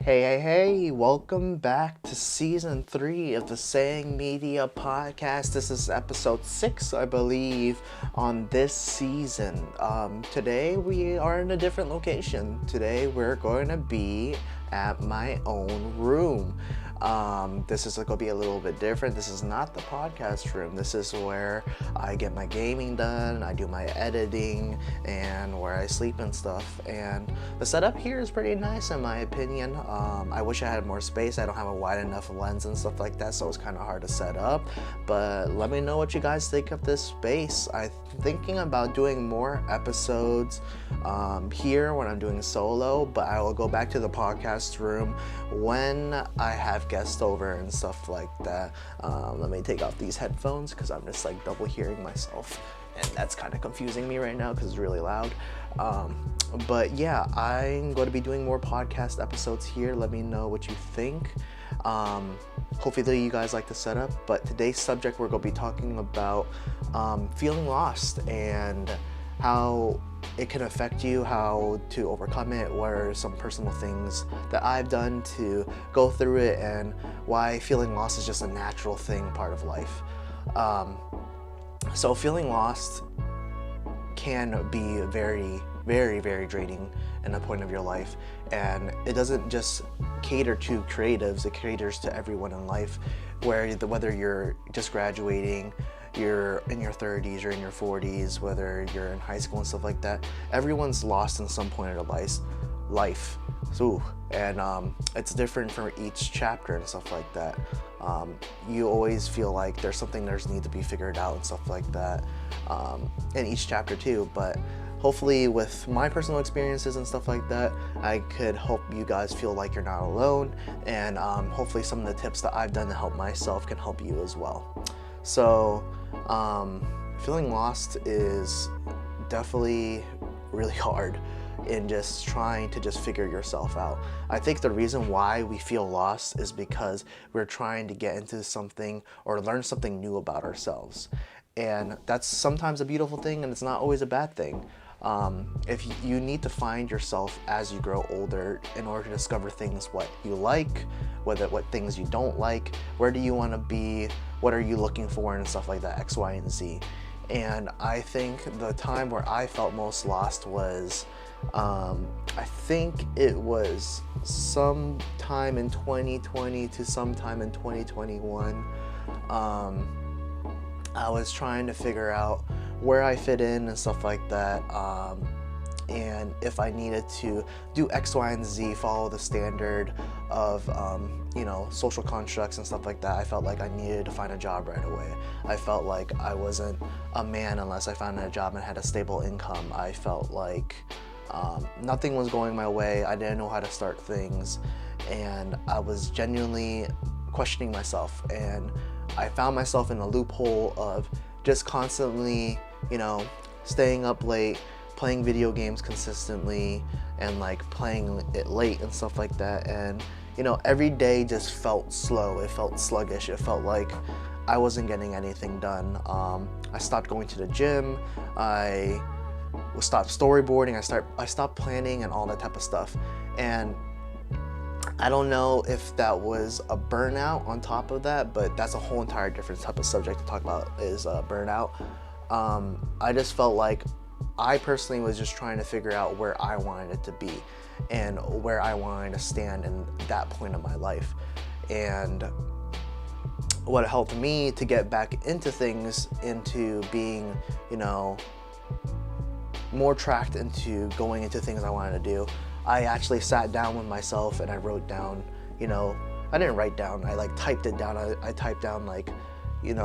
Hey, welcome back to season 3 of the Seng Media podcast. This is episode 6, I believe, on this season. Today we are in a different location. Today we're going to be at my own room. This is going to be a little bit different. This is not the podcast room. This is where I get my gaming done, I do my editing, and where I sleep and stuff. And the setup here is pretty nice in my opinion. I wish I had more space. I don't have a wide enough lens and stuff like that, so it's kind of hard to set up. But let me know what you guys think of this space. I'm thinking about doing more episodes here when I'm doing solo, but I will go back to the podcast room when I have guests over and stuff like that. Let me take off these headphones because I'm just like double hearing myself, and that's kind of confusing me right now because it's really loud. But yeah, I'm going to be doing more podcast episodes here. Let me know what you think. Hopefully you guys like the setup, but today's subject we're going to be talking about feeling lost and how it can affect you, how to overcome it, what are some personal things that I've done to go through it, and why feeling lost is just a natural thing, part of life. So feeling lost can be very, very draining in a point of your life, and it doesn't just cater to creatives, it caters to everyone in life, whether you're just graduating, you're in your 30s or in your 40s, whether you're in high school and stuff like that. Everyone's lost in some point of their life. And it's different for each chapter and stuff like that. You always feel like there's something that needs to be figured out and stuff like that in each chapter too. But hopefully with my personal experiences and stuff like that, I could help you guys feel like you're not alone, and hopefully some of the tips that I've done to help myself can help you as well. So feeling lost is definitely really hard in just trying to just figure yourself out. I think the reason why we feel lost is because we're trying to get into something or learn something new about ourselves. And that's sometimes a beautiful thing, and it's not always a bad thing. If you need to find yourself as you grow older in order to discover things what you like, what things you don't like, where do you want to be, what are you looking for, and stuff like that, X, Y, and Z. And I think the time where I felt most lost was, I think it was sometime in 2020 to sometime in 2021. I was trying to figure out where I fit in and stuff like that, and if I needed to do X, Y, and Z, follow the standard of social constructs and stuff like that. I felt like I needed to find a job right away. I felt like I wasn't a man unless I found a job and had a stable income. I felt like nothing was going my way. I didn't know how to start things, and I was genuinely questioning myself, and I found myself in a loophole of just constantly, staying up late, playing video games consistently, and like playing it late and stuff like that. And every day just felt slow. It felt sluggish. It felt like I wasn't getting anything done. I stopped going to the gym. I stopped storyboarding. I stopped planning and all that type of stuff. And I don't know if that was a burnout on top of that, but that's a whole entire different type of subject to talk about, is burnout. I just felt like I personally was just trying to figure out where I wanted it to be and where I wanted to stand in that point of my life. And what helped me to get back into things, into being, more tracked into going into things I wanted to do, I actually sat down with myself and I wrote down, I didn't write down, I typed it down. I typed down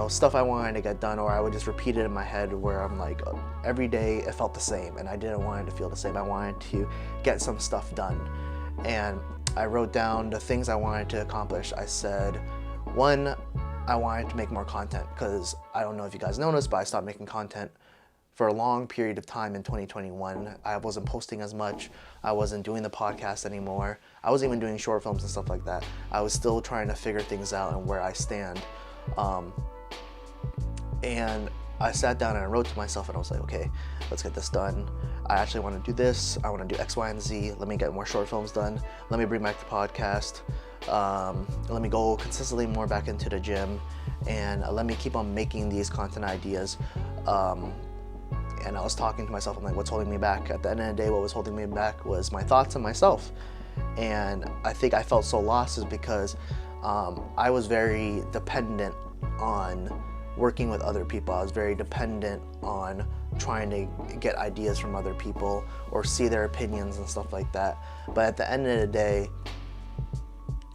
stuff I wanted to get done, or I would just repeat it in my head where I'm like, every day it felt the same and I didn't want it to feel the same. I wanted to get some stuff done. And I wrote down the things I wanted to accomplish. I said, one, I wanted to make more content, because I don't know if you guys noticed, but I stopped making content for a long period of time in 2021. I wasn't posting as much. I wasn't doing the podcast anymore. I wasn't even doing short films and stuff like that. I was still trying to figure things out and where I stand. And I sat down and I wrote to myself and I was like, okay, let's get this done. I actually want to do this, I want to do X, Y, and Z, let me get more short films done, let me bring back the podcast, let me go consistently more back into the gym, and let me keep on making these content ideas. And I was talking to myself, I'm like, what's holding me back? At the end of the day, what was holding me back was my thoughts and myself. And I think I felt so lost is because I was very dependent on working with other people. I was very dependent on trying to get ideas from other people or see their opinions and stuff like that. But at the end of the day,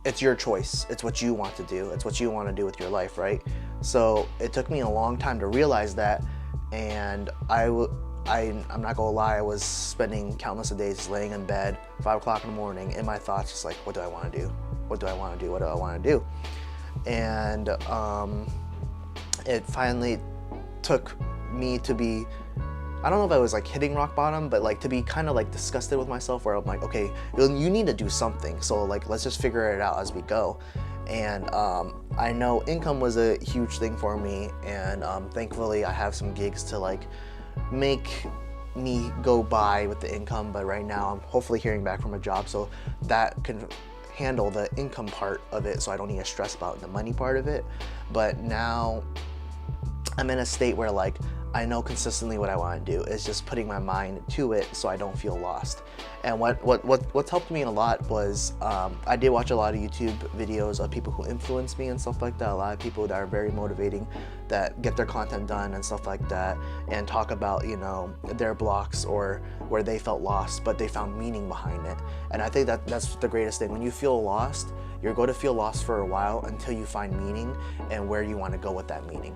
it's your choice. It's what you want to do. It's what you want to do with your life, right? So it took me a long time to realize that, and I'm not gonna lie, I was spending countless of days laying in bed, 5 o'clock in the morning, in my thoughts, just like, what do I want to do? What do I want to do? What do I want to do? And it finally took me to be, I don't know if I was like hitting rock bottom, but like to be kind of like disgusted with myself, where I'm like, okay, you need to do something. So like, let's just figure it out as we go. And I know income was a huge thing for me, and thankfully I have some gigs to like make me go by with the income. But right now I'm hopefully hearing back from a job, so that can handle the income part of it, so I don't need to stress about the money part of it. But now I'm in a state where like I know consistently what I want to do. Is just putting my mind to it so I don't feel lost. And what's helped me a lot was I did watch a lot of YouTube videos of people who influence me and stuff like that. A lot of people that are very motivating, that get their content done and stuff like that, and talk about, you know, their blocks or where they felt lost, but they found meaning behind it. And I think that's the greatest thing. When you feel lost, you're going to feel lost for a while until you find meaning and where you want to go with that meaning.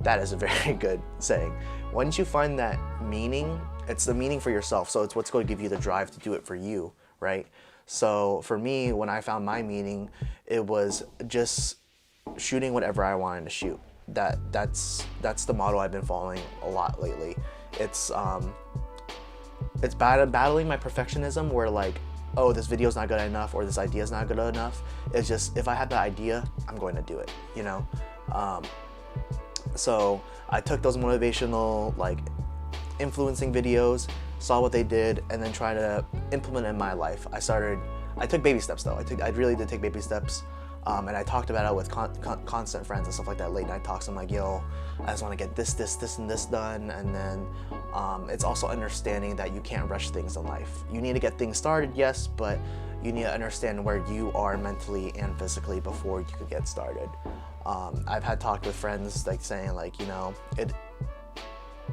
That is a very good saying. Once you find that meaning, it's the meaning for yourself. So it's what's going to give you the drive to do it for you, right? So for me, when I found my meaning, it was just shooting whatever I wanted to shoot. That's the model I've been following a lot lately. It's battling my perfectionism, where like, oh, this video's not good enough, or this idea's not good enough. It's just, if I have the idea, I'm going to do it, you know? So I took those motivational, like, influencing videos, saw what they did, and then tried to implement it in my life. I took baby steps though. I really did take baby steps. And I talked about it with constant friends and stuff like that, late night talks. I'm like, yo, I just want to get this, and this done. And then it's also understanding that you can't rush things in life. You need to get things started, yes, but you need to understand where you are mentally and physically before you could get started. I've had talk with friends like saying like, you know,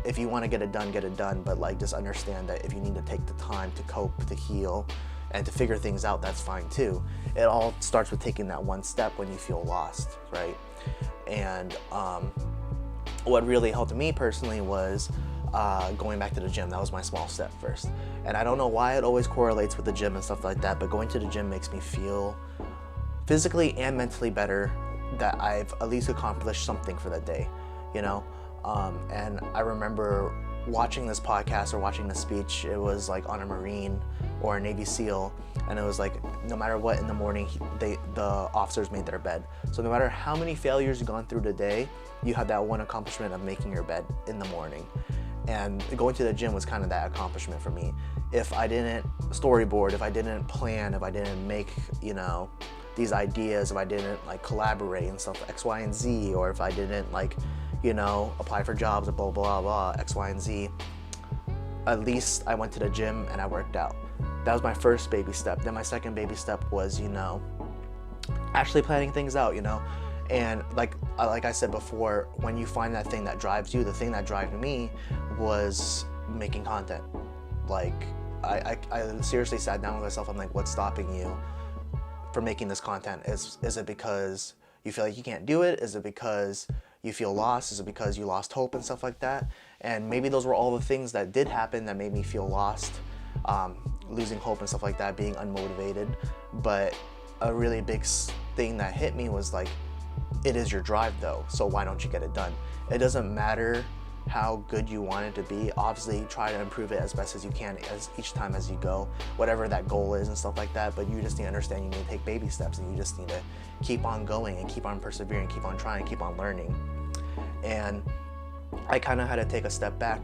if you want to get it done, but like just understand that if you need to take the time to cope, to heal, and to figure things out, that's fine too. It all starts with taking that one step when you feel lost, right? And what really helped me personally was going back to the gym. That was my small step first. And I don't know why it always correlates with the gym and stuff like that, but going to the gym makes me feel physically and mentally better, that I've at least accomplished something for the day, you know? And I remember watching this podcast or watching this speech. It was like on a Marine or a Navy SEAL, and it was like, no matter what, in the morning, the officers made their bed. So no matter how many failures you've gone through today, you have that one accomplishment of making your bed in the morning. And going to the gym was kind of that accomplishment for me. If I didn't storyboard, if I didn't plan, if I didn't make, you know, these ideas, if I didn't like collaborate and stuff, X, Y, and Z, or if I didn't like, you know, apply for jobs, blah, blah, blah, X, Y, and Z, at least I went to the gym and I worked out. That was my first baby step. Then my second baby step was, you know, actually planning things out, you know. And like I said before, when you find that thing that drives you, the thing that drove me was making content. Like, I seriously sat down with myself. I'm like, what's stopping you from making this content? Is it because you feel like you can't do it? Is it because you feel lost? Is it because you lost hope and stuff like that? And maybe those were all the things that did happen that made me feel lost, losing hope and stuff like that, being unmotivated. But a really big thing that hit me was like, it is your drive though, so why don't you get it done? It doesn't matter how good you want it to be. Obviously try to improve it as best as you can each time as you go, whatever that goal is and stuff like that. But you just need to understand you need to take baby steps, and you just need to keep on going and keep on persevering, keep on trying, keep on learning. And I kind of had to take a step back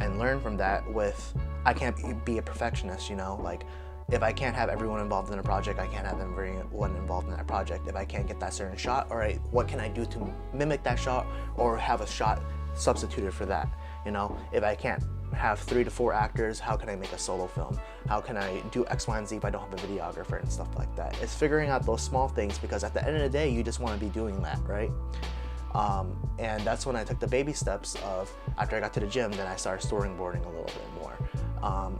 and learn from that with, I can't be a perfectionist, you know, like if I can't have everyone involved in a project, I can't have everyone involved in that project. If I can't get that certain shot, all right, what can I do to mimic that shot or have a shot substituted for that? You know, if I can't have 3 to 4 actors, how can I make a solo film? How can I do X, Y, and Z if I don't have a videographer and stuff like that? It's figuring out those small things, because at the end of the day, you just want to be doing that, right? And that's when I took the baby steps of, after I got to the gym, then I started storyboarding a little bit more.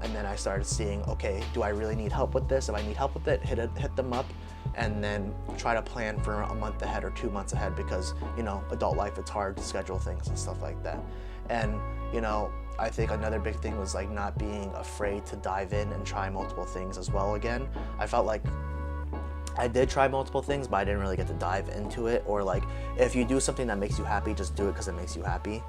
And then I started seeing, okay, do I really need help with this? If I need help with it, hit them up, and then try to plan for a month ahead or 2 months ahead, because, you know, adult life, it's hard to schedule things and stuff like that. And, you know, I think another big thing was like not being afraid to dive in and try multiple things as well again. I felt like I did try multiple things, but I didn't really get to dive into it. Or like, if you do something that makes you happy, just do it because it makes you happy.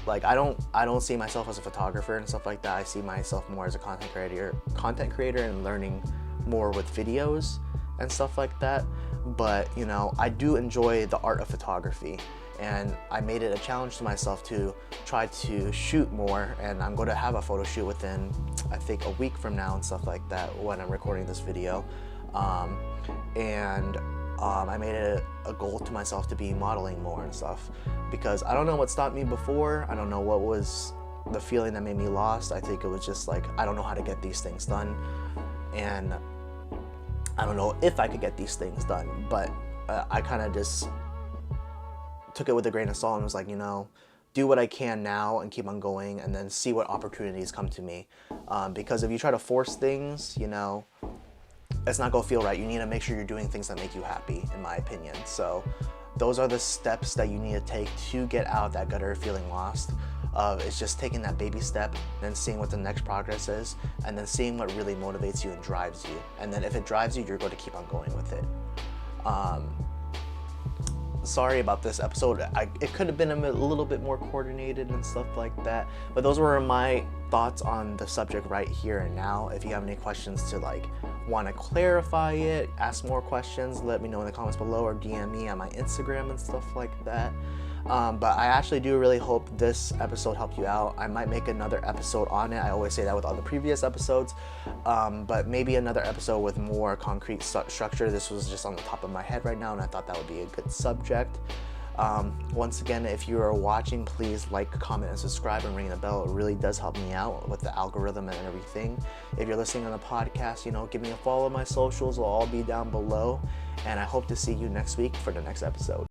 Like I don't see myself as a photographer and stuff like that. I see myself more as a content creator and learning more with videos and stuff like that. But you know, I do enjoy the art of photography, and I made it a challenge to myself to try to shoot more, and I'm going to have a photo shoot within, I think, a week from now and stuff like that when I'm recording this video. I made it a goal to myself to be modeling more and stuff, because I don't know what stopped me before. I don't know what was the feeling that made me lost. I think it was just like, I don't know how to get these things done, and I don't know if I could get these things done, but I kind of just took it with a grain of salt and was like, you know, do what I can now and keep on going, and then see what opportunities come to me. Because if you try to force things, you know, it's not gonna feel right. You need to make sure you're doing things that make you happy, in my opinion. So those are the steps that you need to take to get out of that gutter feeling lost. It's just taking that baby step, then seeing what the next progress is, and then seeing what really motivates you and drives you. And then if it drives you, you're going to keep on going with it. Sorry about this episode. It could have been a little bit more coordinated and stuff like that, but those were my thoughts on the subject right here and now. If you have any questions to like want to clarify it, ask more questions, let me know in the comments below, or DM me on my Instagram and stuff like that. But I actually do really hope this episode helped you out. I might make another episode on it. I always say that with all the previous episodes, but maybe another episode with more concrete structure. This was just on the top of my head right now, and I thought that would be a good subject. Once again, if you are watching, please like, comment, and subscribe, and ring the bell. It really does help me out with the algorithm and everything. If you're listening on the podcast, you know, give me a follow. My socials will all be down below, and I hope to see you next week for the next episode.